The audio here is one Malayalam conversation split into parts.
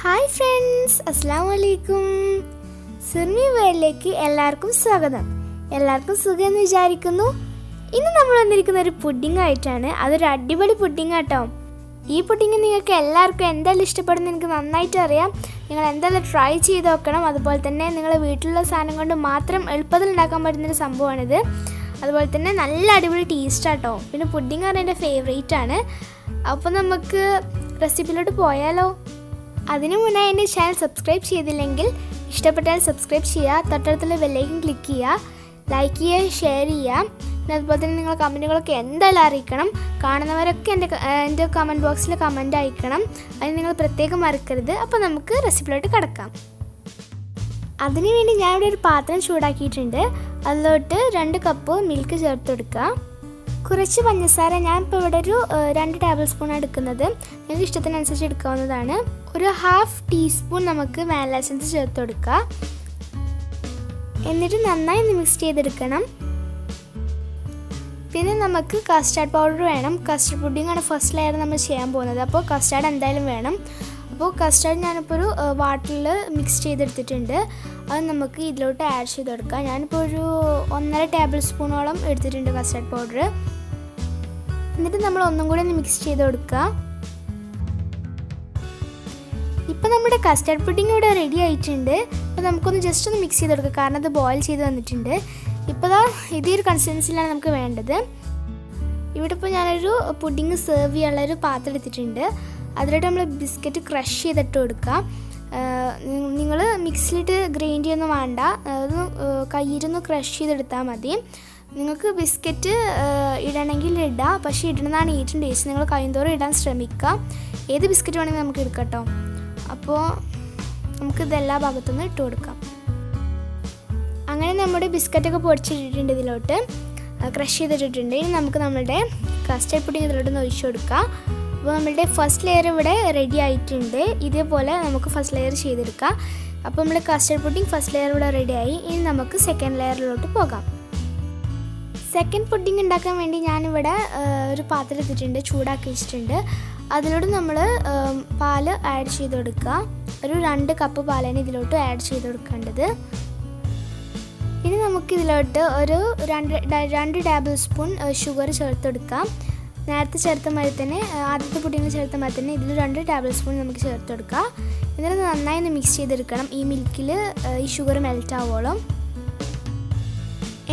ഹായ് ഫ്രണ്ട്സ്, അസ്സലാമു അലൈക്കും. സുർമി വേളിലേക്ക് എല്ലാവർക്കും സ്വാഗതം. എല്ലാവർക്കും സുഖമെന്ന് വിചാരിക്കുന്നു. ഇന്ന് നമ്മൾ വന്നിരിക്കുന്ന ഒരു പുഡിംഗ് ആയിട്ടാണ്. അതൊരു അടിപൊളി പുഡിംഗ് ആട്ടോ. ഈ പുഡിംഗ് നിങ്ങൾക്ക് എല്ലാവർക്കും എന്തായാലും ഇഷ്ടപ്പെടുന്ന എനിക്ക് നന്നായിട്ട് അറിയാം. നിങ്ങൾ എന്തായാലും ട്രൈ ചെയ്ത് നോക്കണം. അതുപോലെ തന്നെ നിങ്ങളുടെ വീട്ടിലുള്ള സാധനം കൊണ്ട് മാത്രം എളുപ്പത്തിൽ ഉണ്ടാക്കാൻ പറ്റുന്നൊരു സംഭവമാണിത്. അതുപോലെ തന്നെ നല്ല അടിപൊളി ടേസ്റ്റ് ആട്ടോ. പിന്നെ പുഡിംഗ് പറഞ്ഞാൽ എൻ്റെ ഫേവറേറ്റ് ആണ്. അപ്പോൾ നമുക്ക് റെസിപ്പിയിലോട്ട് പോയാലോ? അതിനു മുന്നേ എൻ്റെ ചാനൽ സബ്സ്ക്രൈബ് ചെയ്തില്ലെങ്കിൽ ഇഷ്ടപ്പെട്ടാൽ സബ്സ്ക്രൈബ് ചെയ്യുക, തൊട്ടടുത്തുള്ള ബെല്ലൈക്കൺ ക്ലിക്ക് ചെയ്യുക, ലൈക്ക് ചെയ്യുക, ഷെയർ ചെയ്യുക. പിന്നെ അതുപോലെ തന്നെ നിങ്ങൾ കമൻറ്റുകളൊക്കെ എന്തായാലും അറിയിക്കണം. കാണുന്നവരൊക്കെ എൻ്റെ കമൻറ്റ് ബോക്സിൽ കമൻറ്റ് അയക്കണം. അതിന് നിങ്ങൾ പ്രത്യേകം മറക്കരുത്. അപ്പോൾ നമുക്ക് റെസിപ്പിയിലോട്ട് കിടക്കാം. അതിനുവേണ്ടി ഞാനിവിടെ ഒരു പാത്രം ചൂടാക്കിയിട്ടുണ്ട്. അതിലോട്ട് 2 കപ്പ് മിൽക്ക് ചേർത്ത് കൊടുക്കുക. കുറച്ച് പഞ്ചസാര, ഞാനിപ്പോൾ ഇവിടെ ഒരു 2 ടേബിൾ സ്പൂൺ എടുക്കുന്നത്. നിങ്ങൾക്ക് ഇഷ്ടത്തിനനുസരിച്ച് എടുക്കാവുന്നതാണ്. ഒരു 1/2 ടീസ്പൂൺ നമുക്ക് വാനില എസൻസ് ചേർത്ത് കൊടുക്കുക. എന്നിട്ട് നന്നായി മിക്സ് ചെയ്തെടുക്കണം. പിന്നെ നമുക്ക് കസ്റ്റാർഡ് പൗഡർ വേണം. കസ്റ്റാർഡ് പുഡിംഗ് ആണ് ഫസ്റ്റ് ലെയർ നമ്മൾ ചെയ്യാൻ പോകുന്നത്. അപ്പോൾ കസ്റ്റാർഡ് എന്തായാലും വേണം. അപ്പോൾ കസ്റ്റാർഡ് ഞാനിപ്പോൾ ഒരു വാട്ടറിൽ മിക്സ് ചെയ്തെടുത്തിട്ടുണ്ട്. അത് നമുക്ക് ഇതിലോട്ട് ആഡ് ചെയ്ത് കൊടുക്കാം. ഞാനിപ്പോൾ ഒരു 1.5 ടേബിൾ സ്പൂണോളം എടുത്തിട്ടുണ്ട് കസ്റ്റാർഡ് പൗഡർ. എന്നിട്ട് നമ്മൾ ഒന്നും കൂടി ഒന്ന് മിക്സ് ചെയ്ത് കൊടുക്കുക. ഇപ്പോൾ നമ്മുടെ കസ്റ്റാർഡ് പുഡിംഗ് ഇവിടെ റെഡി ആയിട്ടുണ്ട്. അപ്പോൾ നമുക്കൊന്ന് ജസ്റ്റ് ഒന്ന് മിക്സ് ചെയ്ത് കൊടുക്കുക, കാരണം അത് ബോയിൽ ചെയ്ത് വന്നിട്ടുണ്ട്. ഇപ്പോൾ ഇതേ ഒരു കൺസിസ്റ്റൻസിലാണ് നമുക്ക് വേണ്ടത്. ഇവിടെ ഇപ്പോൾ ഞാനൊരു പുഡിംഗ് സെർവ് ചെയ്യാനുള്ളൊരു പാത്രം എടുത്തിട്ടുണ്ട്. അതിലോട്ട് നമ്മൾ ബിസ്ക്കറ്റ് ക്രഷ് ചെയ്തിട്ട് കൊടുക്കുക. നിങ്ങൾ മിക്സിയിലിട്ട് ഗ്രൈൻഡ് ചെയ്യൊന്നും വേണ്ട, അത് കയ്യിലൊന്ന് ക്രഷ് ചെയ്തെടുത്താൽ മതി. നിങ്ങൾക്ക് ബിസ്ക്കറ്റ് ഇടണമെങ്കിൽ ഇടാം, പക്ഷേ ഇടണമെന്നാണ് ഏറ്റവും ടേസ്റ്റ്. നിങ്ങൾ കഴിയുന്തോറും ഇടാൻ ശ്രമിക്കുക. ഏത് ബിസ്ക്കറ്റ് വേണമെങ്കിൽ നമുക്ക് എടുക്കാം കേട്ടോ. അപ്പോൾ നമുക്കിത് എല്ലാ ഭാഗത്തുനിന്ന് ഇട്ട് കൊടുക്കാം. അങ്ങനെ നമ്മുടെ ബിസ്ക്കറ്റൊക്കെ പൊടിച്ചിട്ടിട്ടുണ്ട്, ഇതിലോട്ട് ക്രഷ് ചെയ്തിട്ടിട്ടുണ്ട്. ഇനി നമുക്ക് നമ്മളുടെ കസ്റ്റാർഡ് പുഡിംഗ് ഇതിലോട്ട് ഒഴിച്ചു കൊടുക്കാം. അപ്പോൾ നമ്മളുടെ ഫസ്റ്റ് ലെയർ ഇവിടെ റെഡി ആയിട്ടുണ്ട്. ഇതേപോലെ നമുക്ക് ഫസ്റ്റ് ലെയർ ചെയ്തെടുക്കാം. അപ്പോൾ നമ്മൾ കസ്റ്റാർഡ് പുഡിംഗ് ഫസ്റ്റ് ലെയർ ഇവിടെ റെഡിയായി. ഇനി നമുക്ക് സെക്കൻഡ് ലെയറിലോട്ട് പോകാം. സെക്കൻഡ് പുഡിംഗ് ഉണ്ടാക്കാൻ വേണ്ടി ഞാനിവിടെ ഒരു പാത്രം എടുത്തിട്ടുണ്ട്, ചൂടാക്കി വെച്ചിട്ടുണ്ട്. അതിലോട്ട് നമ്മൾ പാല് ആഡ് ചെയ്ത് കൊടുക്കുക. ഒരു 2 കപ്പ് പാലാണ് ഇതിലോട്ട് ആഡ് ചെയ്ത് കൊടുക്കേണ്ടത്. ഇനി നമുക്കിതിലോട്ട് ഒരു 2 ടേബിൾ സ്പൂൺ ഷുഗർ ചേർത്ത് കൊടുക്കാം. നേരത്തെ ചേർത്ത മാതിരി തന്നെ, ആദ്യത്തെ പുഡിംഗ് ചേർത്ത മാതിരി തന്നെ ഇതിൽ 2 ടേബിൾ സ്പൂൺ നമുക്ക് ചേർത്ത് കൊടുക്കാം. എന്നിട്ട് നന്നായി ഒന്ന് മിക്സ് ചെയ്തെടുക്കണം. ഈ മിൽക്കിൽ ഈ ഷുഗർ മെൽറ്റ് ആവോളം.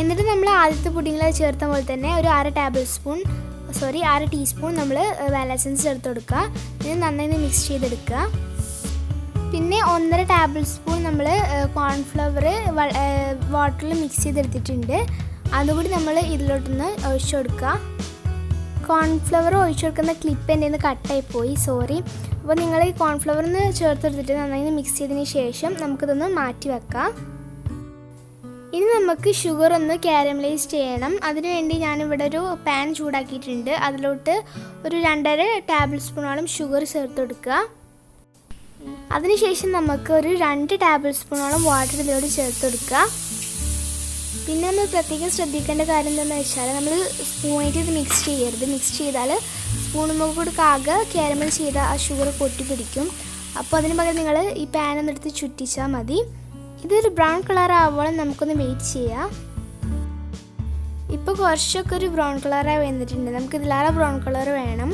എന്നിട്ട് നമ്മൾ ആദ്യത്തെ പുഡിങ്ങിൽ ചേർത്ത പോലെ തന്നെ ഒരു 1/2 ടീസ്പൂൺ നമ്മൾ വാനില എസൻസ് ചേർത്ത് കൊടുക്കുക. ഇത് നന്നായി മിക്സ് ചെയ്തെടുക്കുക. പിന്നെ 1.5 ടേബിൾ സ്പൂൺ നമ്മൾ കോൺഫ്ലവർ വാട്ടറിൽ മിക്സ് ചെയ്തെടുത്തിട്ടുണ്ട്. അതുകൂടി നമ്മൾ ഇതിലോട്ടൊന്ന് ഒഴിച്ചു കൊടുക്കുക. കോൺഫ്ലവർ ഒഴിച്ചു കൊടുക്കുന്ന ക്ലിപ്പ് എൻ്റെ നിന്ന് കട്ടായി പോയി, സോറി. അപ്പോൾ നിങ്ങൾ ഈ കോൺഫ്ലവറിന് ചേർത്തെടുത്തിട്ട് നന്നായി മിക്സ് ചെയ്തതിന് ശേഷം നമുക്കിതൊന്ന് മാറ്റി വെക്കാം. ഇനി നമുക്ക് ഷുഗർ ഒന്ന് കാരമലൈസ് ചെയ്യണം. അതിനുവേണ്ടി ഞാനിവിടെ ഒരു പാൻ ചൂടാക്കിയിട്ടുണ്ട്. അതിലോട്ട് ഒരു 2.5 ടേബിൾ സ്പൂണോളം ഷുഗർ ചേർത്ത് കൊടുക്കുക. അതിനുശേഷം നമുക്ക് ഒരു 2 ടേബിൾ സ്പൂണോളം വാട്ടർ ഇതിലോട്ട് ചേർത്ത് കൊടുക്കുക. പിന്നെ നമ്മൾ പ്രത്യേകം ശ്രദ്ധിക്കേണ്ട കാര്യം എന്താണെന്ന് വെച്ചാൽ, നമ്മൾ സ്പൂണായിട്ട് ഇത് മിക്സ് ചെയ്യരുത്. മിക്സ് ചെയ്താൽ സ്പൂണുമ്പോൾ കൂടെ ആകെ കാരമൽ ചെയ്ത ആ ഷുഗർ പൊട്ടി പിടിക്കും. അപ്പോൾ അതിന് പകരം നിങ്ങൾ ഈ പാനൊന്ന് എടുത്ത് ചുറ്റിച്ചാൽ മതി. ഇതൊരു ബ്രൗൺ കളർ ആവുമ്പോഴും നമുക്കൊന്ന് വെയിറ്റ് ചെയ്യാം. ഇപ്പോൾ കുറച്ചൊക്കെ ഒരു ബ്രൗൺ കളറായി വന്നിട്ടുണ്ട്. നമുക്ക് ഇതിലേറെ ബ്രൗൺ കളർ വേണം.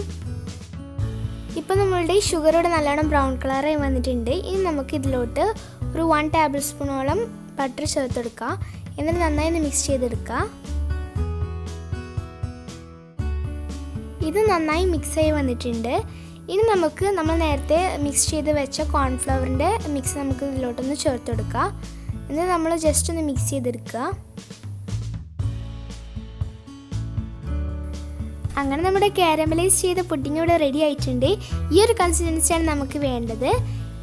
ഇപ്പോൾ നമ്മളുടെ ഷുഗറോടെ നല്ലോണം ബ്രൗൺ കളറായി വന്നിട്ടുണ്ട്. ഇനി നമുക്ക് ഇതിലോട്ട് ഒരു 1 ടേബിൾ സ്പൂണോളം ബട്ടർ ചേർത്തെടുക്കുക. എന്നിട്ട് നന്നായി ഒന്ന് മിക്സ് ചെയ്തെടുക്കുക. ഇത് നന്നായി മിക്സായി വന്നിട്ടുണ്ട്. ഇനി നമ്മൾ നേരത്തെ മിക്സ് ചെയ്ത് വെച്ച കോൺഫ്ലവറിൻ്റെ മിക്സ് നമുക്ക് ഇതിലോട്ടൊന്ന് ചേർത്ത് കൊടുക്കുക. എന്നിട്ട് നമ്മൾ ജസ്റ്റ് ഒന്ന് മിക്സ് ചെയ്തെടുക്കുക. അങ്ങനെ നമ്മുടെ കാരമലൈസ് ചെയ്ത പുഡിംഗ് ഇവിടെ റെഡി ആയിട്ടുണ്ട്. ഈ ഒരു കൺസിസ്റ്റൻസിയാണ് നമുക്ക് വേണ്ടത്.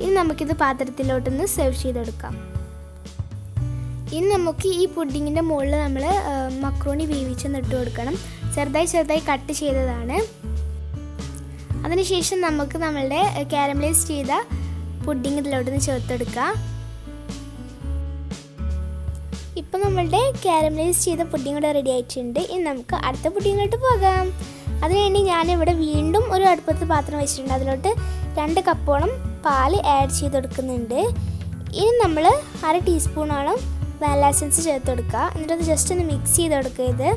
ഇനി നമുക്കിത് പാത്രത്തിലോട്ടൊന്ന് സെർവ് ചെയ്തെടുക്കാം. ഇനി നമുക്ക് ഈ പുഡിങ്ങിൻ്റെ മുകളിൽ നമ്മൾ മക്രോണി വേവിച്ചൊന്ന് ഇട്ട് കൊടുക്കണം. ചെറുതായി കട്ട് ചെയ്തതാണ്. അതിനുശേഷം നമുക്ക് നമ്മളുടെ കാരമലൈസ് ചെയ്ത പുഡിംഗ് ഇതിലോട്ടൊന്ന് ചേർത്തെടുക്കുക. ഇപ്പോൾ നമ്മളുടെ കാരമലൈസ് ചെയ്ത പുഡിംഗ് ഇവിടെ റെഡി ആയിട്ടുണ്ട്. ഇനി നമുക്ക് അടുത്ത പുഡിങ്ങിലോട്ട് പോകാം. അതിനുവേണ്ടി ഞാനിവിടെ വീണ്ടും ഒരു അടുപ്പത്ത് പാത്രം വെച്ചിട്ടുണ്ട്. അതിലോട്ട് 2 കപ്പോളം പാൽ ആഡ് ചെയ്ത് കൊടുക്കുന്നുണ്ട്. ഇനി നമ്മൾ 1/2 ടീസ്പൂണോളം വാനില എസൻസ് ചേർത്ത് കൊടുക്കുക. എന്നിട്ട് അത് ജസ്റ്റ് ഒന്ന് മിക്സ് ചെയ്ത് കൊടുക്കുക. ഇത്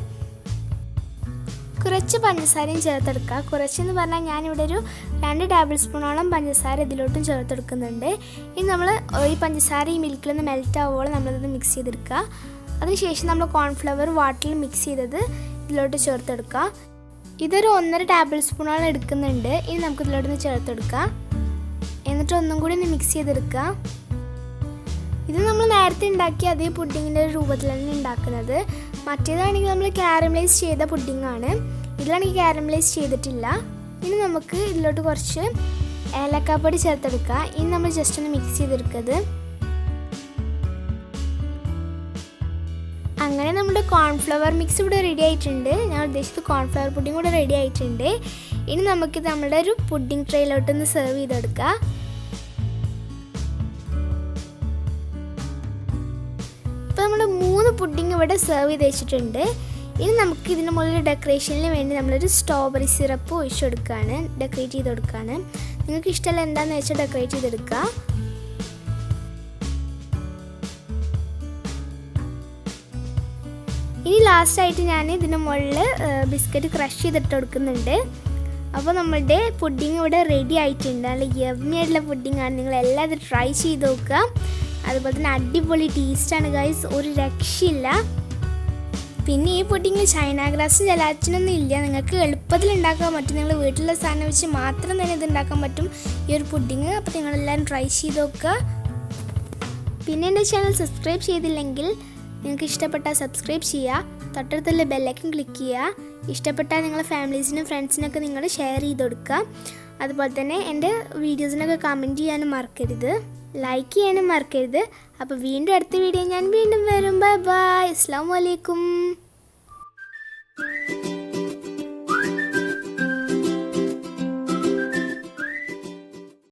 കുറച്ച് പഞ്ചസാരയും ചേർത്തെടുക്കുക. കുറച്ചെന്ന് പറഞ്ഞാൽ ഞാനിവിടെ ഒരു 2 ടേബിൾ സ്പൂണോളം പഞ്ചസാര ഇതിലോട്ടും ചേർത്തെടുക്കുന്നുണ്ട്. ഇനി നമ്മൾ ഈ പഞ്ചസാര ഈ മിൽക്കിലൊന്ന് മെൽറ്റ് ആവുമ്പോൾ നമ്മളത് മിക്സ് ചെയ്തെടുക്കുക. അതിനുശേഷം നമ്മൾ കോൺഫ്ലവർ വാട്ടറിൽ മിക്സ് ചെയ്തത് ഇതിലോട്ട് ചേർത്തെടുക്കുക. ഇതൊരു 1.5 ടേബിൾ സ്പൂണോളം എടുക്കുന്നുണ്ട്. ഇനി നമുക്ക് ഇതിലോട്ടൊന്ന് ചേർത്തെടുക്കാം. എന്നിട്ട് ഒന്നും കൂടി ഒന്ന് മിക്സ് ചെയ്തെടുക്കുക. ഇത് നമ്മൾ നേരത്തെ ഉണ്ടാക്കിയ അതേ പുഡിങ്ങിൻ്റെ രൂപത്തിൽ തന്നെ ഉണ്ടാക്കുന്നത്. മറ്റേതാണെങ്കിൽ നമ്മൾ കാരമലൈസ് ചെയ്ത പുഡിങ്ങാണ്. ഇതിലാണെങ്കിൽ കാരമലൈസ് ചെയ്തിട്ടില്ല. ഇനി നമുക്ക് ഇതിലോട്ട് കുറച്ച് ഏലക്കാപ്പൊടി ചേർത്തെടുക്കുക. ഇനി നമ്മൾ ജസ്റ്റ് ഒന്ന് മിക്സ് ചെയ്തെടുക്കുന്നത്. അങ്ങനെ നമ്മുടെ കോൺഫ്ലവർ മിക്സ് ഇവിടെ റെഡി ആയിട്ടുണ്ട്. ഞാൻ ഉദ്ദേശിച്ചത് കോൺഫ്ലവർ പുഡിംഗ് കൂടെ റെഡി ആയിട്ടുണ്ട്. ഇനി നമുക്കിത് നമ്മുടെ ഒരു പുഡിംഗ് ട്രേയിലോട്ടൊന്ന് സെർവ് ചെയ്തെടുക്കാം. ഇപ്പോൾ നമ്മൾ 3 പുഡിംഗ് ഇവിടെ സെർവ് ചെയ്ത് വെച്ചിട്ടുണ്ട്. ഇനി നമുക്ക് ഇതിന് മുകളിൽ ഡെക്കറേഷനിന് വേണ്ടി നമ്മളൊരു സ്ട്രോബെറി സിറപ്പ് ഒഴിച്ചു കൊടുക്കുകയാണ്, ഡെക്കറേറ്റ് ചെയ്ത് കൊടുക്കുകയാണ്. നിങ്ങൾക്ക് ഇഷ്ടമല്ല എന്താണെന്ന് വെച്ചാൽ ഡെക്കറേറ്റ് ചെയ്തെടുക്കുക. ഇനി ലാസ്റ്റായിട്ട് ഞാൻ ഇതിന് മുകളിൽ ബിസ്ക്കറ്റ് ക്രഷ് ചെയ്തിട്ട് കൊടുക്കുന്നുണ്ട്. അപ്പോൾ നമ്മളുടെ പുഡിംഗ് ഇവിടെ റെഡി ആയിട്ടുണ്ട്. നല്ല യമ്മി ആയിട്ടുള്ള പുഡിംഗാണ്. നിങ്ങളെല്ലാം ഇത് ട്രൈ ചെയ്ത് നോക്കുക. അതുപോലെ തന്നെ അടിപൊളി ടേസ്റ്റാണ് ഗൈസ്, ഒരു രക്ഷയില്ല. പിന്നെ ഈ പുഡിങ്ങിൽ ചൈന ഗ്രാസും ജലാറ്റിനൊന്നും ഇല്ല. നിങ്ങൾക്ക് എളുപ്പത്തിൽ ഉണ്ടാക്കാൻ പറ്റും. നിങ്ങൾ വീട്ടിലുള്ള സാധനം വെച്ച് മാത്രം തന്നെ ഇത് ഉണ്ടാക്കാൻ പറ്റും ഈ ഒരു പുഡിങ്. അപ്പോൾ നിങ്ങളെല്ലാവരും ട്രൈ ചെയ്ത് നോക്കുക. പിന്നെ എൻ്റെ ചാനൽ സബ്സ്ക്രൈബ് ചെയ്തില്ലെങ്കിൽ നിങ്ങൾക്ക് ഇഷ്ടപ്പെട്ടാൽ സബ്സ്ക്രൈബ് ചെയ്യുക. തൊട്ടടുത്തുള്ള ബെല്ലൈക്കൺ ക്ലിക്ക് ചെയ്യുക. ഇഷ്ടപ്പെട്ടാൽ നിങ്ങളുടെ ഫാമിലീസിനും ഫ്രണ്ട്സിനൊക്കെ നിങ്ങൾ ഷെയർ ചെയ്ത് കൊടുക്കുക. അതുപോലെ തന്നെ എൻ്റെ വീഡിയോസിനൊക്കെ കമൻറ്റ് ചെയ്യാനും മറക്കരുത്, ലൈക്ക് ചെയ്യാനും മറക്കരുത്. അപ്പോൾ വീണ്ടും അടുത്ത വീഡിയോ ഞാൻ വീണ്ടും വരും. Bye bye. അസ്സലാമു അലൈക്കും.